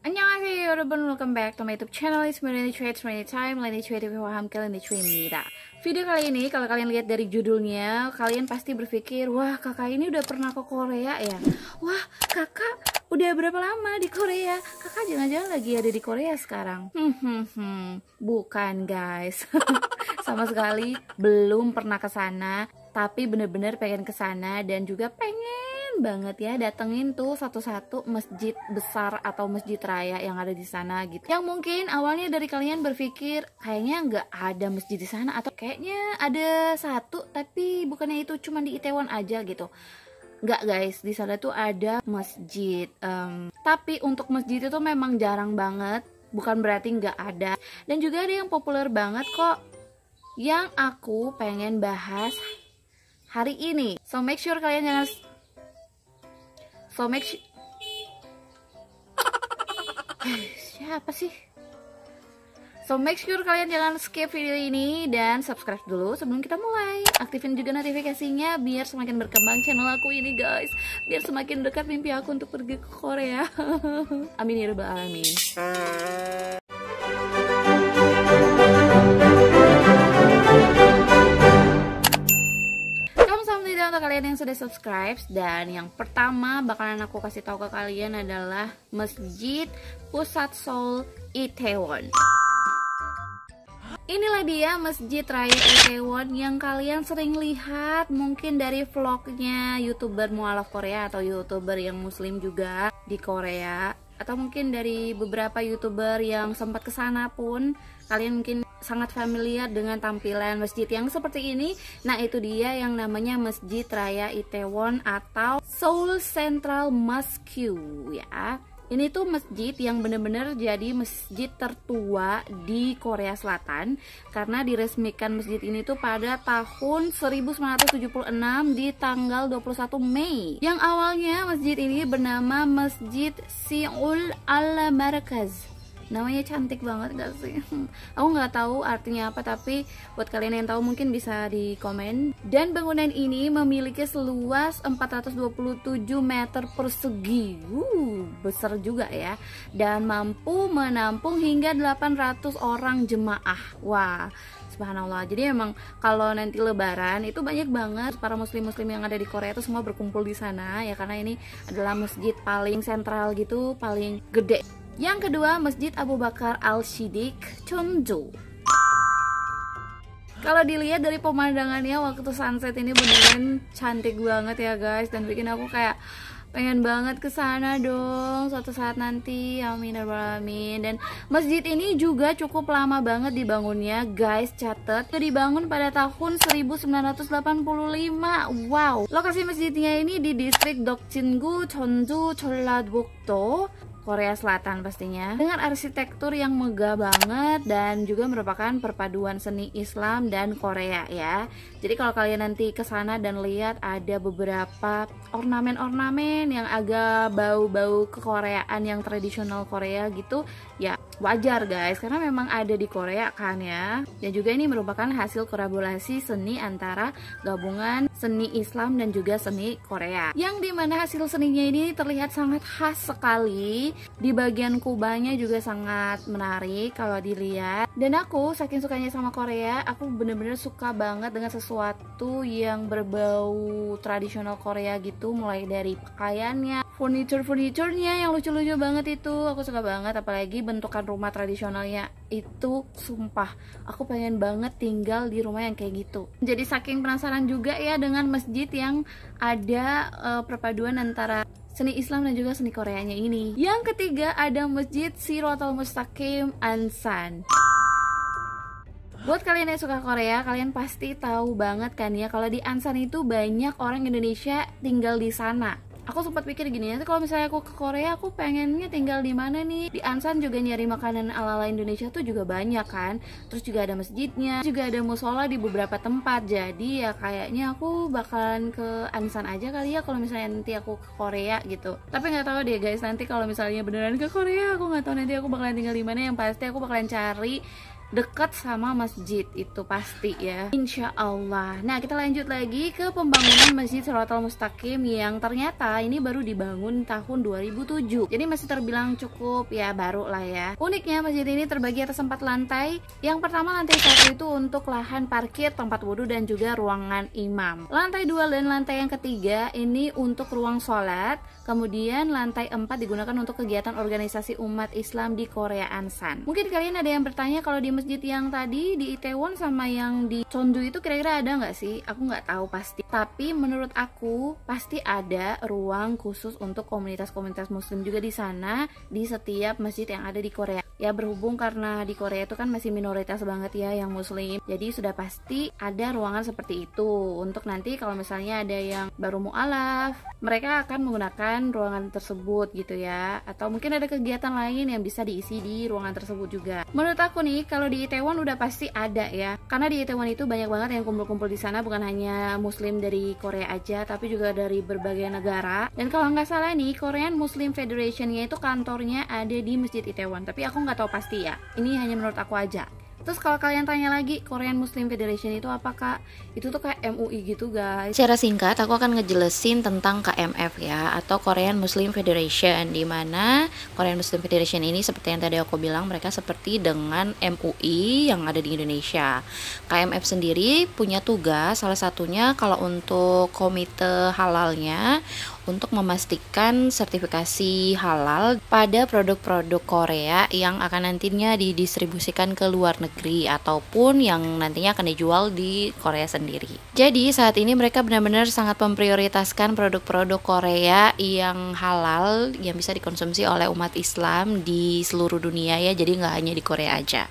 안녕하세요 여러분, welcome back to my YouTube channel. It's Melanie Trades Many Time, Melanie Trade paham kalian di Trimida. Video kali ini kalau kalian lihat dari judulnya, kalian pasti berpikir, wah kakak ini udah pernah ke Korea ya. Wah kakak udah berapa lama di Korea? Kakak jangan-jangan lagi ada di Korea sekarang? Bukan guys. Sama sekali belum pernah ke sana, tapi bener-bener pengen ke sana dan juga pengen banget ya datengin tuh satu-satu masjid besar atau masjid raya yang ada di sana gitu. Yang mungkin awalnya dari kalian berpikir kayaknya nggak ada masjid di sana, atau kayaknya ada satu tapi bukannya itu cuma di Itaewon aja gitu. Nggak guys, di sana tuh ada masjid. Tapi untuk masjid itu memang jarang banget, bukan berarti nggak ada. Dan juga ada yang populer banget kok, yang aku pengen bahas hari ini. So make sure kalian jangan siapa sih? So make sure kalian jangan skip video ini dan subscribe dulu sebelum kita mulai. Aktifin juga notifikasinya biar semakin berkembang channel aku ini guys. Biar semakin dekat mimpi aku untuk pergi ke Korea. Amin ya rabbal alamin. Untuk kalian yang sudah subscribe, dan yang pertama bakalan aku kasih tahu ke kalian adalah Masjid Pusat Seoul Itaewon. Inilah dia Masjid Raya Itaewon yang kalian sering lihat mungkin dari vlognya YouTuber mualaf Korea atau YouTuber yang muslim juga di Korea, atau mungkin dari beberapa YouTuber yang sempat kesana pun kalian mungkin sangat familiar dengan tampilan masjid yang seperti ini. Nah itu dia yang namanya Masjid Raya Itaewon atau Seoul Central Mosque ya. Ini tuh masjid yang bener-bener jadi masjid tertua di Korea Selatan, karena diresmikan masjid ini tuh pada tahun 1976 di tanggal 21 Mei. Yang awalnya masjid ini bernama Masjid Seoul Al-Markaz. Namanya cantik banget gak sih? Aku nggak tahu artinya apa, tapi buat kalian yang tahu mungkin bisa di komen. Dan bangunan ini memiliki seluas 427 meter persegi. Besar juga ya. Dan mampu menampung hingga 800 orang jemaah. Wah, subhanallah. Jadi emang kalau nanti lebaran itu banyak banget para muslim-muslim yang ada di Korea itu semua berkumpul di sana ya, karena ini adalah masjid paling sentral gitu, paling gede. Yang kedua, Masjid Abu Bakar Al-Siddiq Cheonju. Kalau dilihat dari pemandangannya waktu sunset ini beneran cantik banget ya guys, dan bikin aku kayak pengen banget ke sana dong suatu saat nanti. Amin ya rabbal alamin. Dan masjid ini juga cukup lama banget dibangunnya guys, catat dibangun pada tahun 1985. Wow. Lokasi masjidnya ini di distrik Dokjin-gu, Cheonju, Jeollanam-do, Korea Selatan pastinya, dengan arsitektur yang megah banget dan juga merupakan perpaduan seni Islam dan Korea ya. Jadi kalau kalian nanti ke sana dan lihat ada beberapa ornamen-ornamen yang agak bau-bau kekoreaan yang tradisional Korea gitu, ya wajar guys, karena memang ada di Korea kan ya. Dan juga ini merupakan hasil kolaborasi seni antara gabungan seni Islam dan juga seni Korea, yang dimana hasil seninya ini terlihat sangat khas sekali. Di bagian kubahnya juga sangat menarik kalau dilihat. Dan aku saking sukanya sama Korea, aku bener-bener suka banget dengan sesuatu yang berbau tradisional Korea gitu, mulai dari pakaiannya, furniture-nya yang lucu-lucu banget itu aku suka banget. Apalagi bentukan rumah tradisionalnya itu, sumpah aku pengen banget tinggal di rumah yang kayak gitu. Jadi saking penasaran juga ya dengan masjid yang ada perpaduan antara seni Islam dan juga seni Koreanya ini. Yang ketiga ada Masjid Siratal Mustaqim Ansan. Buat kalian yang suka Korea, kalian pasti tahu banget kan ya kalau di Ansan itu banyak orang Indonesia tinggal di sana. Aku sempat pikir gini, nanti kalau misalnya aku ke Korea, aku pengennya tinggal di mana nih? Di Ansan juga nyari makanan ala-ala Indonesia tuh juga banyak kan. Terus juga ada masjidnya, juga ada musola di beberapa tempat. Jadi ya kayaknya aku bakalan ke Ansan aja kali ya kalau misalnya nanti aku ke Korea gitu. Tapi nggak tahu deh guys, nanti kalau misalnya beneran ke Korea, aku nggak tahu nanti aku bakalan tinggal di mana. Yang pasti aku bakalan cari dekat sama masjid itu pasti ya, insya Allah. Nah, kita lanjut lagi ke pembangunan Masjid Shiratal Mustaqim yang ternyata ini baru dibangun tahun 2007. Jadi masih terbilang cukup ya baru lah ya. Uniknya masjid ini terbagi atas 4 lantai. Yang pertama, lantai 1 itu untuk lahan parkir, tempat wudhu dan juga ruangan imam. Lantai 2 dan lantai yang ketiga ini untuk ruang sholat. Kemudian lantai 4 digunakan untuk kegiatan organisasi umat Islam di Korea Ansan. Mungkin kalian ada yang bertanya, kalau di masjid yang tadi di Itaewon sama yang di Cheonju itu kira-kira ada nggak sih? Aku nggak tahu pasti. Tapi menurut aku pasti ada ruang khusus untuk komunitas-komunitas muslim juga di sana, di setiap masjid yang ada di Korea. Ya, berhubung karena di Korea itu kan masih minoritas banget ya yang muslim. Jadi sudah pasti ada ruangan seperti itu untuk nanti kalau misalnya ada yang baru mu'alaf, mereka akan menggunakan ruangan tersebut gitu ya. Atau mungkin ada kegiatan lain yang bisa diisi di ruangan tersebut juga. Menurut aku nih, kalau di Itaewon udah pasti ada ya. Karena di Itaewon itu banyak banget yang kumpul-kumpul di sana, bukan hanya muslim dari Korea aja, tapi juga dari berbagai negara. Dan kalau nggak salah nih, Korean Muslim Federation-nya itu kantornya ada di Masjid Itaewon. Tapi aku nggak tahu pasti ya. Ini hanya menurut aku aja. Terus kalau kalian tanya lagi, Korean Muslim Federation itu apa kak? Itu tuh kayak MUI gitu guys. Secara singkat aku akan ngejelasin tentang KMF ya, atau Korean Muslim Federation, di mana Korean Muslim Federation ini seperti yang tadi aku bilang, mereka seperti dengan MUI yang ada di Indonesia. KMF sendiri punya tugas, salah satunya kalau untuk komite halalnya, untuk memastikan sertifikasi halal pada produk-produk Korea yang akan nantinya didistribusikan ke luar negeri ataupun yang nantinya akan dijual di Korea sendiri. Jadi saat ini mereka benar-benar sangat memprioritaskan produk-produk Korea yang halal yang bisa dikonsumsi oleh umat Islam di seluruh dunia ya, jadi nggak hanya di Korea aja.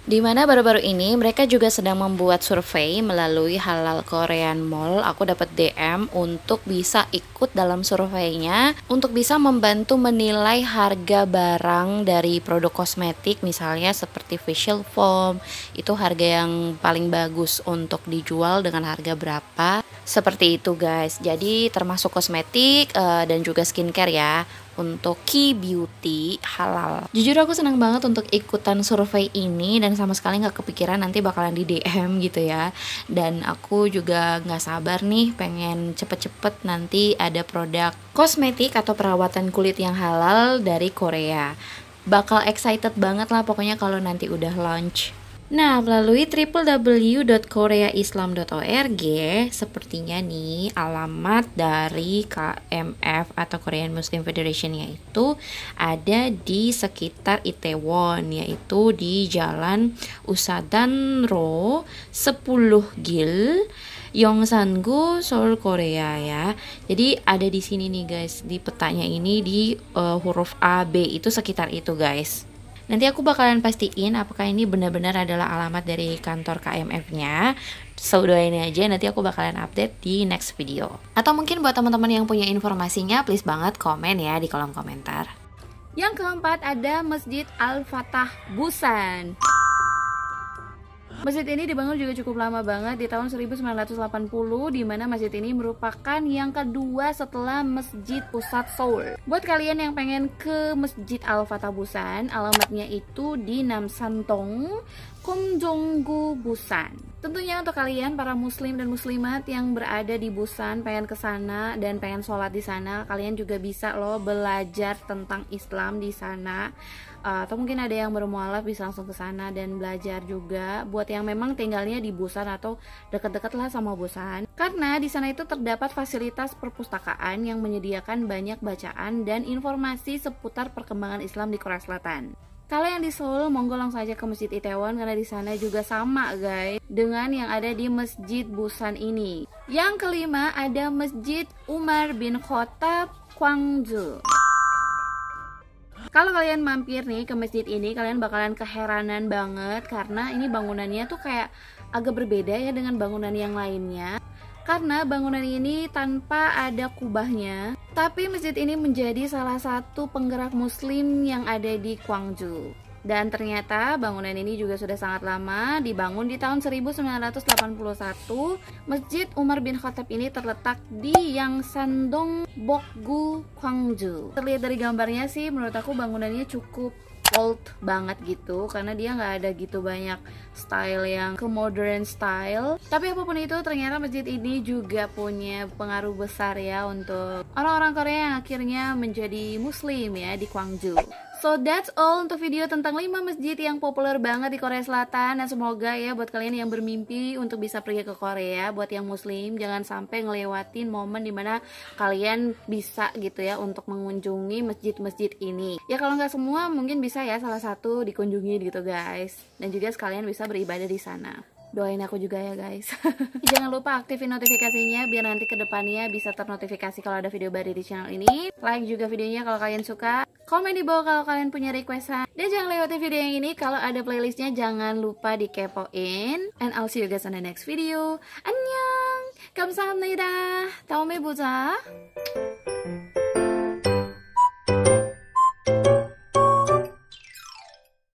Di mana baru-baru ini mereka juga sedang membuat survei melalui Halal Korean Mall. Aku dapat DM untuk bisa ikut dalam surveinya, untuk bisa membantu menilai harga barang dari produk kosmetik, misalnya seperti facial foam, itu harga yang paling bagus untuk dijual dengan harga berapa. Seperti itu guys. Jadi termasuk kosmetik dan juga skincare ya, untuk key beauty halal. Jujur aku senang banget untuk ikutan survei ini dan sama sekali nggak kepikiran nanti bakalan di DM gitu ya. Dan aku juga nggak sabar nih pengen cepet-cepet nanti ada produk kosmetik atau perawatan kulit yang halal dari Korea. Bakal excited banget lah pokoknya kalau nanti udah launch. Nah, melalui www.koreaislam.org sepertinya nih alamat dari KMF atau Korean Muslim Federation-nya itu ada di sekitar Itaewon, yaitu di Jalan Usadan-ro 10 Gil, Yongsan-gu, Seoul, Korea ya. Jadi ada di sini nih guys, di petanya ini di huruf A, B itu sekitar itu guys. Nanti aku bakalan pastiin apakah ini benar-benar adalah alamat dari kantor KMF-nya. So doain aja, nanti aku bakalan update di next video. Atau mungkin buat teman-teman yang punya informasinya, please banget komen ya di kolom komentar. Yang keempat ada Masjid Al-Fatah Busan. Masjid ini dibangun juga cukup lama banget, di tahun 1980, di mana masjid ini merupakan yang kedua setelah Masjid Pusat Seoul. Buat kalian yang pengen ke Masjid Al-Fatah Busan, alamatnya itu di Namsan-dong, Kumjonggu, Busan. Tentunya untuk kalian para muslim dan muslimat yang berada di Busan, pengen ke sana dan pengen sholat di sana, kalian juga bisa loh belajar tentang Islam di sana. Atau mungkin ada yang baru mualaf bisa langsung ke sana dan belajar juga. Buat yang memang tinggalnya di Busan atau dekat-dekat lah sama Busan, karena di sana itu terdapat fasilitas perpustakaan yang menyediakan banyak bacaan dan informasi seputar perkembangan Islam di Korea Selatan. Kalau yang di Seoul, monggo langsung aja ke Masjid Itaewon karena di sana juga sama guys dengan yang ada di Masjid Busan ini. Yang kelima ada Masjid Umar bin Khattab, Gwangju. Kalau kalian mampir nih ke masjid ini, kalian bakalan keheranan banget karena ini bangunannya tuh kayak agak berbeda ya dengan bangunan yang lainnya. Karena bangunan ini tanpa ada kubahnya, tapi masjid ini menjadi salah satu penggerak muslim yang ada di Gwangju. Dan ternyata bangunan ini juga sudah sangat lama, dibangun di tahun 1981. Masjid Umar bin Khattab ini terletak di Yangsan-dong, Bokgu, Gwangju. Terlihat dari gambarnya sih, menurut aku bangunannya cukup old banget gitu, karena dia nggak ada gitu banyak style yang ke modern style. Tapi apapun itu, ternyata masjid ini juga punya pengaruh besar ya untuk orang-orang Korea yang akhirnya menjadi muslim ya di Gwangju. So that's all untuk video tentang 5 masjid yang populer banget di Korea Selatan. Dan semoga ya buat kalian yang bermimpi untuk bisa pergi ke Korea, buat yang muslim, jangan sampai ngelewatin momen dimana kalian bisa gitu ya untuk mengunjungi masjid-masjid ini. Ya kalau nggak semua mungkin bisa ya salah satu dikunjungi gitu guys. Dan juga sekalian bisa beribadah di sana. Doain aku juga ya guys. Jangan lupa aktifin notifikasinya biar nanti kedepannya bisa ternotifikasi kalau ada video baru di channel ini. Like juga videonya kalau kalian suka. Komen di bawah kalau kalian punya requestan. Dan jangan lewati video yang ini, kalau ada playlistnya jangan lupa dikepoin. And I'll see you guys on the next video. Annyeong! 감사합니다. 다음에 보자.